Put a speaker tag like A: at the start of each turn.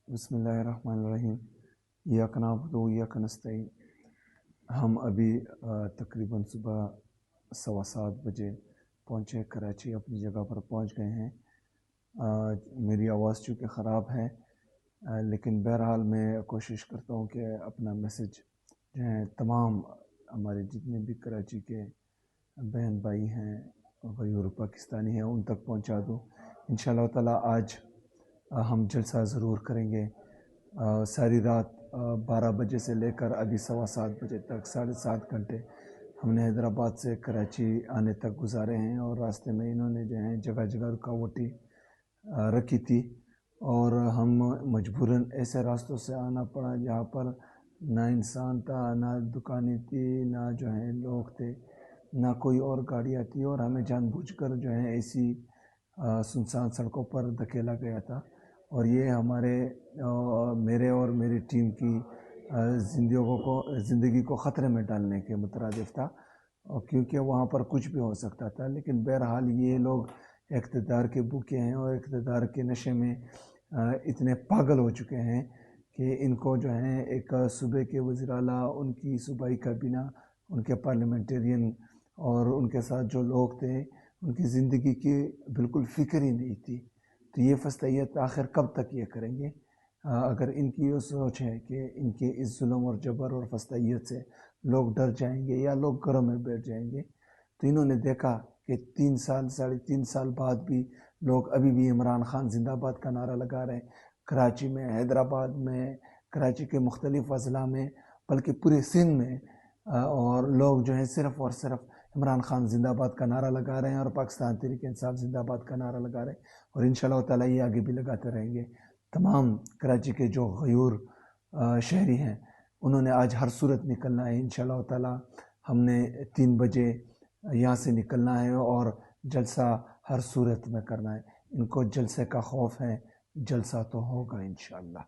A: بسم اللہ الرحمن الرحیم۔ ایاک نعبد و ایاک نستعین۔ ہم ابھی تقریباً صبح 7:15 بجے پہنچے کراچی، اپنی جگہ پر پہنچ گئے ہیں۔ میری آواز چونکہ خراب ہے، لیکن بہرحال میں کوشش کرتا ہوں کہ اپنا میسج جو ہے تمام ہمارے جتنے بھی کراچی کے بہن بھائی ہیں غیر پاکستانی ہیں ان تک پہنچا دوں۔ انشاءاللہ تعالیٰ آج ہم جلسہ ضرور کریں گے۔ ساری رات 12 بجے سے لے کر ابھی 7:15 بجے تک 7.5 گھنٹے ہم نے حیدرآباد سے کراچی آنے تک گزارے ہیں، اور راستے میں انہوں نے جو ہے جگہ جگہ رکاوٹیں رکھی تھی، اور ہم مجبوراً ایسے راستوں سے آنا پڑا جہاں پر نہ انسان تھا، نہ دکانیں تھی، نہ جو ہے لوگ تھے، نہ کوئی اور گاڑیاں تھی، اور ہمیں جان بوجھ کر جو ہے ایسی سنسان سڑکوں پر دھکیلا گیا تھا، اور یہ میرے اور میری ٹیم کی زندگی کو خطرے میں ڈالنے کے مترادف تھا، کیونکہ وہاں پر کچھ بھی ہو سکتا تھا۔ لیکن بہرحال یہ لوگ اقتدار کے بھوکے ہیں اور اقتدار کے نشے میں اتنے پاگل ہو چکے ہیں کہ ان کو جو ہے ایک صوبے کے وزیر اعلیٰ، ان کی صوبائی کابینہ، ان کے پارلیمنٹرین اور ان کے ساتھ جو لوگ تھے ان کی زندگی کی بالکل فکر ہی نہیں تھی۔ تو یہ فستیت آخر کب تک یہ کریں گے؟ اگر ان کی یہ سوچ ہے کہ ان کے اس ظلم اور جبر اور فستیت سے لوگ ڈر جائیں گے یا لوگ گھروں میں بیٹھ جائیں گے، تو انہوں نے دیکھا کہ 3 سال بعد بھی لوگ ابھی بھی عمران خان زندہ باد کا نعرہ لگا رہے ہیں، کراچی میں، حیدرآباد میں، کراچی کے مختلف اضلاع میں، بلکہ پورے سندھ میں، اور لوگ جو ہیں صرف اور صرف عمران خان زندہ باد کا نعرہ لگا رہے ہیں اور پاکستان تحریک انصاف زندہ باد کا نعرہ لگا رہے ہیں، اور انشاءاللہ تعالیٰ یہ آگے بھی لگاتے رہیں گے۔ تمام کراچی کے جو غیور شہری ہیں انہوں نے آج ہر صورت نکلنا ہے انشاءاللہ تعالیٰ۔ ہم نے 3 بجے یہاں سے نکلنا ہے اور جلسہ ہر صورت میں کرنا ہے۔ ان کو جلسے کا خوف ہے، جلسہ تو ہوگا انشاءاللہ۔